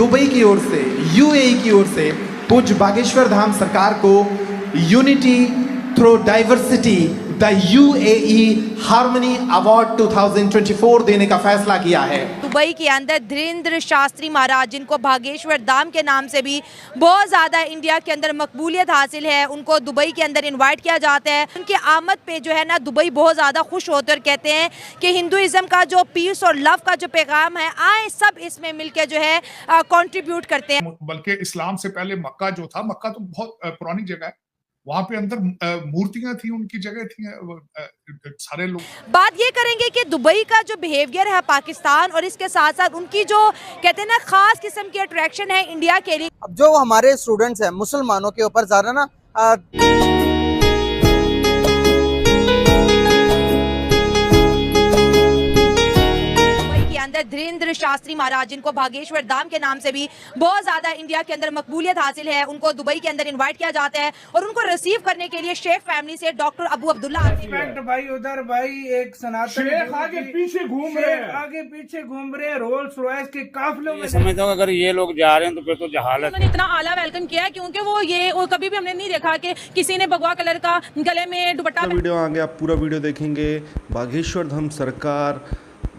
Dubai की ओर से, UAE की ओर से पूज्य बागेश्वर धाम सरकार को unity through diversity the UAE harmony award 2024 देने का फैसला किया है। दुबई के अंदर धीरेन्द्र शास्त्री महाराज, जिनको बागेश्वर धाम के नाम से भी बहुत ज़्यादा इंडिया के अंदर मकबूलियत हासिल है, उनको दुबई के अंदर इनवाइट किया जाता है। उनकी आमद पे जो है ना दुबई बहुत ज़्यादा खुश होते और कहते हैं कि हिंदुइज्म का जो पीस और लव का जो पैगाम है, आए सब इसमें मिलकर जो है कंट्रीब्यूट करते हैं। बल्कि इस्लाम से पहले मक्का जो था, मक्का तो बहुत पुरानी जगह है, वहां पे अंदर मूर्तियां थी, उनकी जगह थी, सारे लोग। बात ये करेंगे कि दुबई का जो बिहेवियर है पाकिस्तान और इसके साथ साथ उनकी जो कहते हैं ना खास किस्म की अट्रैक्शन है इंडिया के लिए। अब जो हमारे स्टूडेंट्स हैं मुसलमानों के ऊपर ज़्यादा ना अंदर धीरेन्द्र शास्त्री महाराज, जिनको बागेश्वर धाम के नाम से भी बहुत ज्यादा इंडिया के अंदर मकबूलियत हासिल है, उनको दुबई के अंदर इनवाइट किया जाता है और उनको रिसीव करने के लिए शेख फैमिली से डॉक्टर अबू अब्दुल्ला भाई उधर भाई एक सनातन शेख आगे पीछे घूम रहे हैं, आगे पीछे घूम रहे हैं रोल्स रॉयस के काफिलों में। समझता हूँ अगर ये लोग जा रहे हैं तो फिर तो जहालत। उन्होंने इतना आला वेलकम किया क्योंकि वो ये और कभी भी हमने नहीं देखा कि किसी ने भगवा कलर का गले में दुपट्टा। वीडियो आगे आप पूरा वीडियो देखेंगे। बागेश्वर धाम सरकार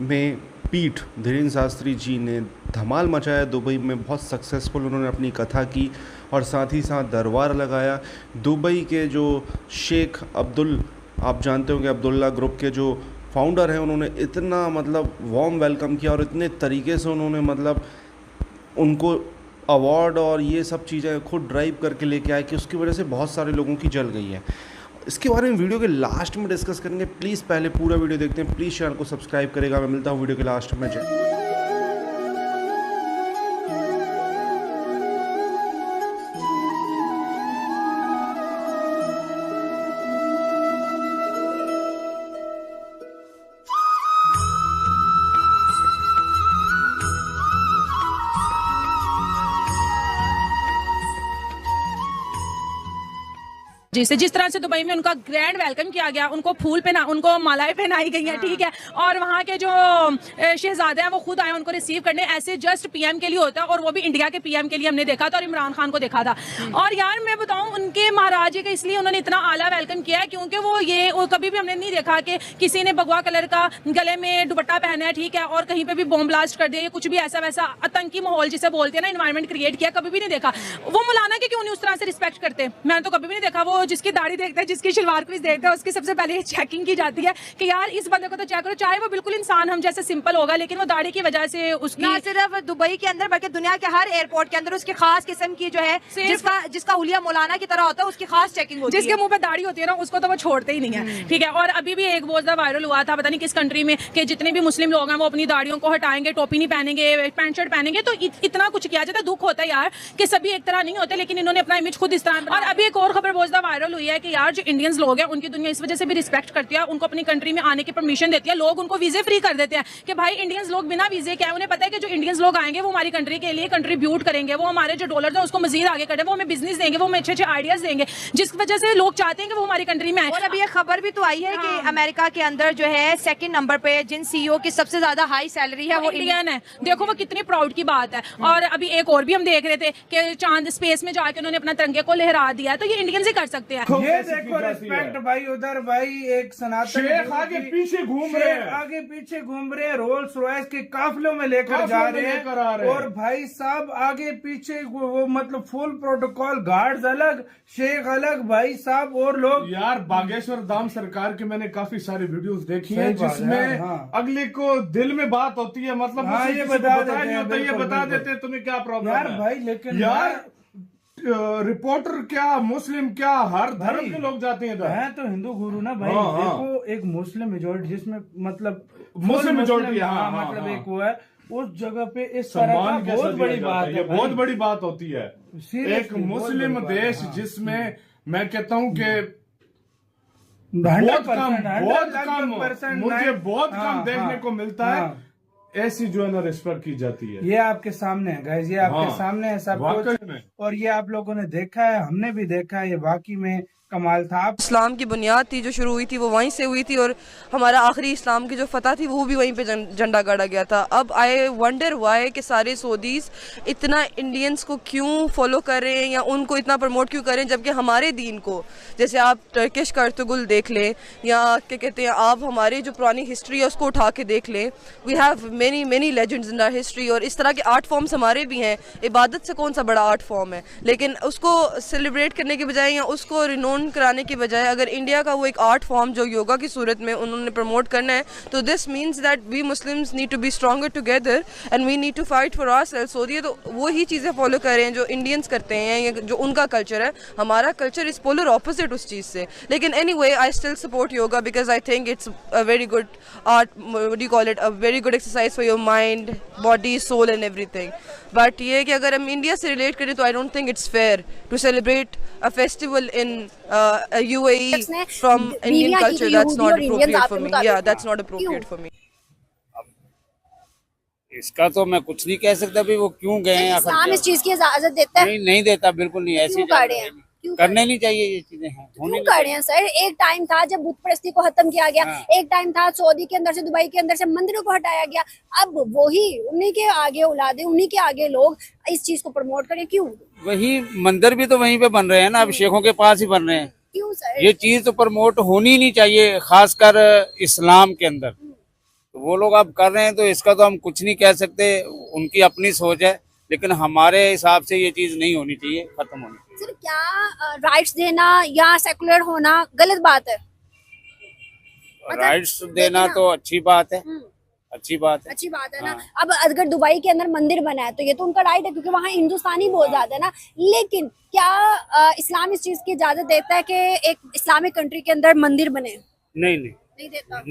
में पीठ धीरेन्द्र शास्त्री जी ने धमाल मचाया। दुबई में बहुत सक्सेसफुल उन्होंने अपनी कथा की और साथ ही साथ दरबार लगाया। दुबई के जो शेख अब्दुल, आप जानते हो कि अब्दुल्ला ग्रुप के जो फाउंडर हैं, उन्होंने इतना मतलब वार्म वेलकम किया और इतने तरीके से उन्होंने मतलब उनको अवार्ड और ये सब चीज़ें खुद ड्राइव करके लेके आए कि उसकी वजह से बहुत सारे लोगों की जल गई है। इसके बारे में वीडियो के लास्ट में डिस्कस करेंगे। प्लीज़ पहले पूरा वीडियो देखते हैं। प्लीज़ चैनल को सब्सक्राइब करेगा। मैं मिलता हूँ वीडियो के लास्ट में। जय जिस तरह से दुबई में उनका ग्रैंड वेलकम किया गया, उनको फूल उनको मालाएं पहनाई गई हैं, ठीक है, और वहाँ के जो शहजादे हैं वो खुद आए उनको रिसीव करने। ऐसे जस्ट पीएम के लिए होता है और वो भी इंडिया के पीएम के लिए हमने देखा था और इमरान खान को देखा था। और यार मैं बताऊं उनके महाराज जी का इसलिए उन्होंने इतना आला वेलकम किया है क्योंकि वो ये और कभी भी हमने नहीं देखा कि किसी ने भगवा कलर का गले में दुपट्टा पहना है, ठीक है, और कहीं पे भी बॉम्ब ब्लास्ट कर दिया, कुछ भी ऐसा वैसा आतंकी माहौल जिसे बोलते हैं ना, एनवायरमेंट क्रिएट किया, कभी भी नहीं देखा। वो मौलाना के क्यों नहीं उस तरह से रिस्पेक्ट करते, मैंने तो कभी भी नहीं देखा। वो जिसकी दाढ़ी देखते हैं, जिसकी शलवार कमीज देखते हैं, उसकी सबसे पहले चेकिंग की जाती है कि यार इस बंदे को तो चेक करो, चाहे वो बिल्कुल इंसान हम जैसे सिंपल होगा, लेकिन वो दाढ़ी की वजह से उसकी ना सिर्फ दुबई के अंदर बल्कि दुनिया के हर एयरपोर्ट के अंदर उसकी खास किस्म की जो है जिसका हुलिया मौलाना की तरह होता है, उसकी खास चेकिंग होती है। जिसके मुंह पे दाढ़ी होती है ना, उसको तो वो छोड़ते ही नहीं है, ठीक है। और अभी भी एक बहुत ज्यादा वायरल हुआ था, पता नहीं किस कंट्री में, कि जितने भी मुस्लिम लोग हैं वो अपनी दाढ़ियों को हटाएंगे, टोपी नहीं पहनेंगे, पैंट शर्ट पहनेंगे। तो इतना कुछ किया जाता है। दुख होता है यार कि सभी एक तरह नहीं होते, लेकिन इन्होंने अपना इमेज खुद इस तरह। और अभी एक और खबर बहुत ज्यादा वायरल हुई है कि यार जो इंडियंस लोग हैं उनकी दुनिया इस वजह से भी रिस्पेक्ट करती है, उनको अपनी कंट्री में आने की परमिशन देती है, लोग उनको वीजे फ्री कर देते हैं कि भाई इंडियंस लोग बिना वीजे के, उन्हें पता है कि जो इंडियंस लोग आएंगे वो हमारी कंट्री के लिए कंट्रीब्यूट करेंगे, वो हमारे जो डॉलर है उसको मजीद आगे करें, वो हमें बिजनेस देंगे, वो हमें अच्छे अच्छे आइडियाज देंगे, जिस वजह से लोग चाहते हैं कि वो हमारी कंट्री में आए। और अभी एक खबर भी तो आई है कि अमेरिका के अंदर जो है सेकंड नंबर पे जिन सीईओ की सबसे ज्यादा हाई सैलरी है वो इंडियन है। देखो वो कितनी प्राउड की बात है। और अभी एक और भी हम देख रहे थे कि चांद स्पेस में जाके उन्होंने अपना तिरंगे को लहरा दिया है, तो ये इंडियंस ही कर सकते हैं। ये देखो रिस्पेक्ट भाई उधर भाई एक सनातन शेख आगे पीछे घूम रहे हैं, आगे पीछे घूम रहे हैं, रोल्स रॉयस के काफिलों में लेकर जा रहे हैं। और भाई साहब आगे पीछे वो मतलब फुल प्रोटोकॉल, गार्ड्स अलग, शेख अलग, भाई साहब और लोग। यार बागेश्वर धाम सरकार की मैंने काफी सारी वीडियोस देखी हैं जिसमें अगले को दिल में बात होती है, मतलब ये बता देते हैं तुम्हें क्या प्रॉब्लम यार है भाई। लेकिन यार रिपोर्टर क्या, मुस्लिम क्या, हर धर्म के लोग जाते हैं। है तो हिंदू गुरु ना भाई। देखो एक मुस्लिम मेजोरिटी जिसमें मतलब मुस्लिम मेजोरिटी, मतलब एक वो है उस जगह पे इस तरह का बहुत बड़ी बात है, बहुत बड़ी बात होती है। एक मुस्लिम देश जिसमें मैं कहता हूँ कि बहुत कम मुझे बहुत कम देखने को मिलता है ऐसी जो है ना रिस्पेक्ट की जाती है। ये आपके सामने है गाइस, ये आपके हाँ, सामने है सब वाकई कुछ, में। और ये आप लोगों ने देखा है, हमने भी देखा है, ये वाकई में कमाल था। आप इस्लाम की बुनियाद थी जो शुरू हुई थी वो वहीं से हुई थी, और हमारा आखिरी इस्लाम की जो फतह थी वो भी वहीं पे झंडा गाड़ा गया था। अब आई वंडर वाई कि सारे सऊदीज़ इतना इंडियंस को क्यों फॉलो कर रहे हैं या उनको इतना प्रमोट क्यों कर रहे हैं, जबकि हमारे दीन को, जैसे आप टर्किश कर्तुगुल देख लें या क्या कहते हैं, आप हमारी जो पुरानी हिस्ट्री है उसको उठा के देख लें, we have many many legends in our history, और इस तरह के आर्ट फॉर्म्स हमारे भी हैं। इबादत से कौन सा बड़ा आर्ट फॉर्म है, लेकिन उसको सेलिब्रेट करने के बजाय या उसको रिनोन कराने के बजाय अगर इंडिया का वो एक आर्ट फॉर्म जो योगा की सूरत में उन्होंने प्रमोट करना है, तो this means that we Muslims need to be stronger together and we need to fight for ourselves. Saudi तो वो ही चीज़ें फॉलो कर रहे हैं जो इंडियंस करते हैं या जो उनका कल्चर है। हमारा कल्चर इज पोलर ऑपोजिट उस चीज़ से। लेकिन anyway I still support yoga because I think it's a very good art, what do you call it, a very good exercise for your mind, body, soul and everything. But ये कि अगर हम India से relate करें तो I don't think it's fair to celebrate a festival in UAE from Indian culture. That's not appropriate for me. Yeah, that's not appropriate for me. इसका तो मैं कुछ नहीं कह सकता भी वो क्यों गए हैं। इस्लाम इस चीज की इजाजत देता है? नहीं देता, बिल्कुल नहीं। ऐसी करने नहीं चाहिए ये चीजें हैं। क्यों कर रहे हैं सर? एक टाइम था जब बुत परस्ती को खत्म किया गया, एक टाइम था सऊदी के अंदर से, दुबई के अंदर से मंदिरों को हटाया गया। अब वही उन्हीं के आगे औलादे, उन्हीं के आगे लोग इस चीज को प्रमोट करें, क्यों? वही मंदिर भी तो वहीं पे बन रहे हैं ना, अब शेखों के पास ही बन रहे हैं। क्यों सर? ये चीज तो प्रमोट होनी नहीं चाहिए, खासकर इस्लाम के अंदर। तो वो लोग अब कर रहे हैं तो इसका तो हम कुछ नहीं कह सकते, उनकी अपनी सोच है। लेकिन हमारे हिसाब से ये चीज नहीं होनी चाहिए, खत्म होनी चाहिए। सर क्या राइट्स देना या सेकुलर होना गलत बात है? राइट्स देना तो अच्छी बात है, अच्छी बात है ना। अब अगर दुबई के अंदर मंदिर बना है तो ये तो उनका राइट है, क्योंकि वहाँ हिंदुस्तानी बहुत ज्यादा है ना। लेकिन क्या इस्लाम इस चीज की इजाजत देता है कि एक इस्लामिक कंट्री के अंदर मंदिर बने? नहीं देता।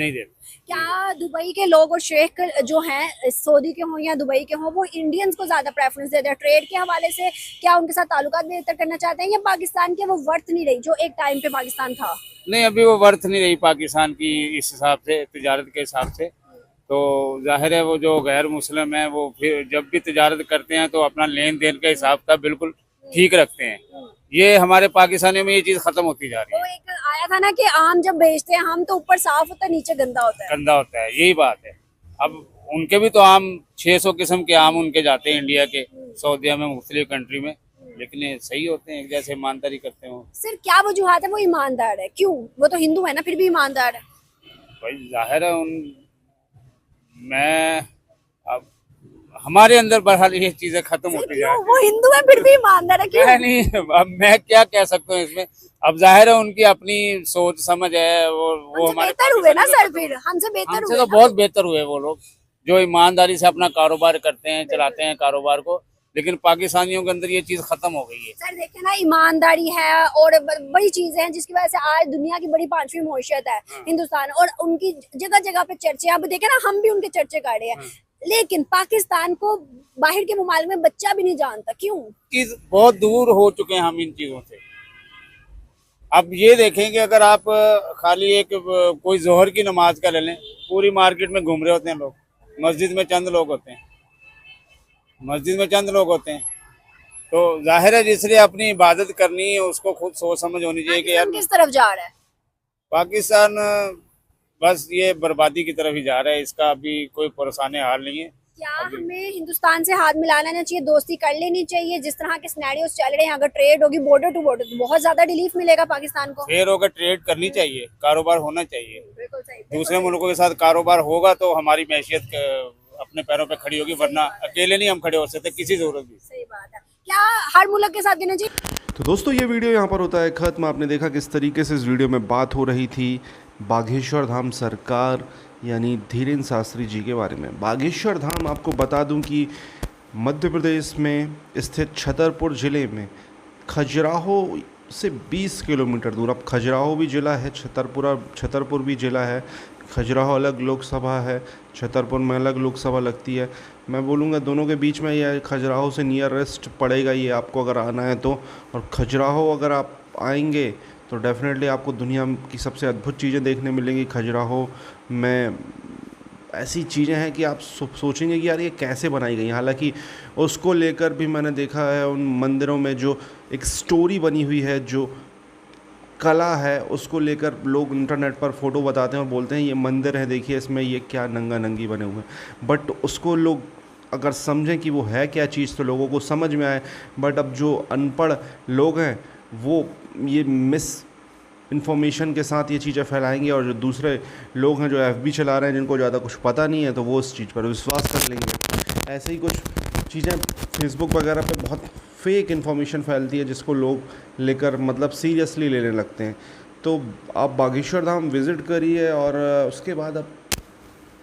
क्या दुबई के लोग और शेख जो हैं, सऊदी के हों या दुबई के हों, वो इंडियंस को ज्यादा प्रेफरेंस देते हैं ट्रेड के हवाले से? क्या उनके साथ ताल्लुकात बेहतर करना चाहते हैं, या पाकिस्तान के वो वर्थ नहीं रही जो एक टाइम पे पाकिस्तान था? नहीं, अभी वो वर्थ नहीं रही पाकिस्तान की इस हिसाब से, तिजारत के हिसाब से। तो जाहिर है वो जो गैर मुस्लिम है वो फिर जब भी तिजारत करते हैं तो अपना लेन देन का हिसाब का बिल्कुल ठीक रखते हैं। ये हमारे पाकिस्तानियों में ये चीज खत्म होती जा रही है। तो एक आया था ना कि आम जब बेचते हैं हम तो ऊपर साफ होता है, नीचे गंदा होता है। यही बात है। अब उनके भी तो आम 600 किस्म के आम उनके जाते हैं इंडिया के, सऊदीया में, मुख्तलिफ कंट्री में, लेकिन ये सही होते हैं, जैसे ईमानदारी करते हो। सर क्या वजूहत है वो ईमानदार है? क्यों? वो तो हिंदू है ना, फिर भी ईमानदार है। भाई जाहिर है मैं अब हमारे अंदर बहरहाल ये चीजें खत्म होती जा रही हैं। वो हिंदू है फिर भी ईमानदार है, क्यों? नहीं, अब मैं क्या कह सकता हूँ इसमें। अब जाहिर है उनकी अपनी सोच समझ है, वो हमारे बेहतर हुए ना सर, फिर हमसे बेहतर हुए तो बहुत बेहतर हुए वो लोग जो ईमानदारी से अपना कारोबार करते हैं, चलाते हैं कारोबार को। लेकिन पाकिस्तानियों के अंदर ये चीज खत्म हो गई है। सर देखिए ना, ईमानदारी है और बड़ी चीजें हैं जिसकी वजह से आज दुनिया की बड़ी 5वीं मईशत है हिंदुस्तान, और उनकी जगह जगह पे चर्चे। अब देखे ना, हम भी उनके चर्चे कर रहे हैं, लेकिन पाकिस्तान को बाहर के मुमालिक में बच्चा भी नहीं जानता। क्यों? चीज बहुत दूर हो चुके हैं हम इन चीजों से। अब ये देखें कि अगर आप खाली एक कोई जोहर की नमाज का ले लें, पूरी मार्केट में घूम रहे होते हैं लोग, मस्जिद में चंद लोग होते हैं। तो जाहिर है जिसने अपनी इबादत करनी है उसको खुद सोच समझ होनी चाहिए कि यार किस तरफ जा रहा है पाकिस्तान। बस ये बर्बादी की तरफ ही जा रहा है, इसका अभी कोई परेशानी हाल नहीं है। क्या हमें हिंदुस्तान से हाथ मिला लेना चाहिए, दोस्ती कर लेनी चाहिए? जिस तरह के सिनेरियोस चल रहे हैं, अगर ट्रेड होगी बॉर्डर टू बॉर्डर तो बहुत ज्यादा रिलीफ मिलेगा पाकिस्तान को। फेयर होकर ट्रेड करनी चाहिए, कारोबार होना चाहिए। बिल्कुल सही। दूसरे मुल्कों के साथ कारोबार होगा तो हमारी मैशियत अपने पैरों पे खड़ी होगी, वरना अकेले नहीं हम खड़े हो सकते किसी जरूरत भी। सही बात है। क्या हर मुल्क के साथ देना चाहिए? तो दोस्तों ये वीडियो यहाँ पर होता है ख़त्म। आपने देखा किस तरीके से इस वीडियो में बात हो रही थी बागेश्वर धाम सरकार यानी धीरेन्द्र शास्त्री जी के बारे में। बागेश्वर धाम आपको बता दूं कि मध्य प्रदेश में स्थित छतरपुर ज़िले में खजुराहो से 20 किलोमीटर दूर। अब खजुराहो भी ज़िला है, छतरपुर भी ज़िला है। खजुराहो अलग लोकसभा है, छतरपुर में अलग लोकसभा लगती है। मैं बोलूँगा दोनों के बीच में ये खजुराहो से नियरेस्ट पड़ेगा ये आपको अगर आना है तो। और खजुराहो अगर आप आएंगे तो डेफिनेटली आपको दुनिया की सबसे अद्भुत चीज़ें देखने मिलेंगी। खजुराहो में ऐसी चीज़ें हैं कि आप सोचेंगे कि यार ये कैसे बनाई गई हैं। हालांकि उसको लेकर भी मैंने देखा है उन मंदिरों में जो एक स्टोरी बनी हुई है, जो कला है, उसको लेकर लोग इंटरनेट पर फ़ोटो बताते हैं और बोलते हैं ये मंदिर है, देखिए इसमें ये क्या नंगा नंगी बने हुए हैं। बट उसको लोग अगर समझें कि वो है क्या चीज़ तो लोगों को समझ में आए। बट अब जो अनपढ़ लोग हैं वो ये मिस इन्फॉर्मेशन के साथ ये चीज़ें फैलाएंगे, और जो दूसरे लोग हैं जो FB चला रहे हैं, जिनको ज़्यादा कुछ पता नहीं है, तो वो उस चीज़ पर विश्वास कर लेंगे। ऐसे ही कुछ चीज़ें फेसबुक वगैरह पे बहुत फेक इन्फॉर्मेशन फैलती है, जिसको लोग लेकर मतलब सीरियसली लेने लगते हैं। तो आप बागेश्वर धाम विज़िट करिए और उसके बाद आप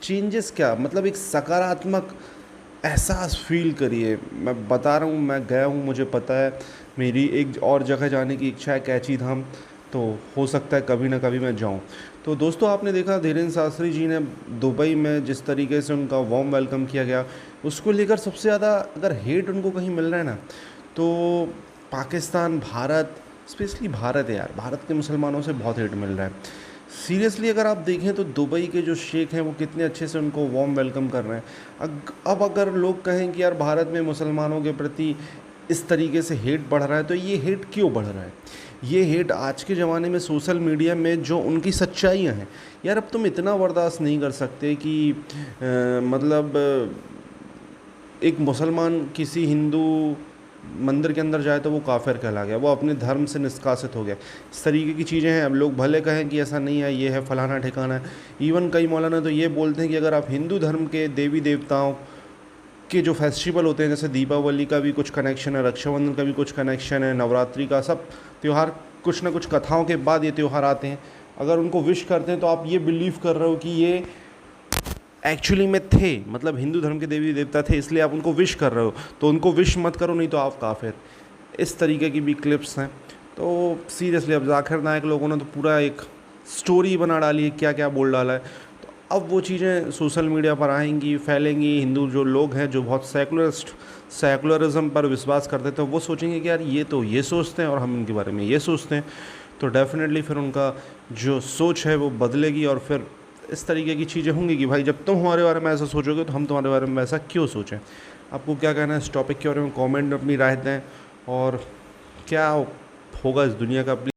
चेंजेस क्या मतलब एक सकारात्मक एहसास फील करिए। मैं बता रहा हूँ, मैं गया हूँ, मुझे पता है। मेरी एक और जगह जाने की इच्छा है, कैची धाम, तो हो सकता है कभी ना कभी मैं जाऊं। तो दोस्तों, आपने देखा धीरेन्द्र शास्त्री जी ने दुबई में जिस तरीके से उनका वार्म वेलकम किया गया, उसको लेकर सबसे ज़्यादा अगर हेट उनको कहीं मिल रहा है ना, तो पाकिस्तान, भारत, स्पेशली भारत है यार, भारत के मुसलमानों से बहुत हेट मिल रहा है। सीरियसली अगर आप देखें तो दुबई के जो शेख हैं वो कितने अच्छे से उनको वार्म वेलकम कर रहे हैं। अब अगर लोग कहें कि यार भारत में मुसलमानों के प्रति इस तरीके से हेट बढ़ रहा है, तो ये हेट क्यों बढ़ रहा है? ये हेट आज के ज़माने में सोशल मीडिया में जो उनकी सच्चाइयाँ हैं, यार अब तुम इतना बर्दाश्त नहीं कर सकते कि मतलब एक मुसलमान किसी हिंदू मंदिर के अंदर जाए तो वो काफिर कहला गया, वो अपने धर्म से निष्कासित हो गया। इस तरीके की चीज़ें हैं। अब लोग भले कहें कि ऐसा नहीं है, ये है फलाना ठिकाना है। इवन कई मौलाना तो ये बोलते हैं कि अगर आप हिंदू धर्म के देवी देवताओं के जो फेस्टिवल होते हैं, जैसे दीपावली का भी कुछ कनेक्शन है, रक्षाबंधन का भी कुछ कनेक्शन है, नवरात्रि का, सब त्यौहार कुछ ना कुछ कथाओं के बाद ये त्यौहार आते हैं, अगर उनको विश करते हैं तो आप ये बिलीव कर रहे हो कि ये एक्चुअली में थे, मतलब हिंदू धर्म के देवी देवता थे, इसलिए आप उनको विश कर रहे हो, तो उनको विश मत करो, नहीं तो आप काफिर। इस तरीके की भी क्लिप्स हैं। तो सीरियसली अब जाकिर नायक लोगों ने तो पूरा एक स्टोरी बना डाली है, क्या क्या बोल डाला है। तो अब वो चीज़ें सोशल मीडिया पर आएंगी, फैलेंगी। हिंदू जो लोग हैं जो बहुत सेकुलरिज्म पर विश्वास करते थे, वो सोचेंगे कि यार ये तो ये सोचते हैं और हम इनके बारे में ये सोचते हैं, तो डेफिनेटली फिर उनका जो सोच है वो बदलेगी, और फिर इस तरीके की चीज़ें होंगी कि भाई जब तुम हमारे बारे में ऐसा सोचोगे तो हम तुम्हारे बारे में ऐसा क्यों सोचें। आपको क्या कहना है इस टॉपिक के बारे में? कमेंट में अपनी राय दें, और क्या होगा इस दुनिया का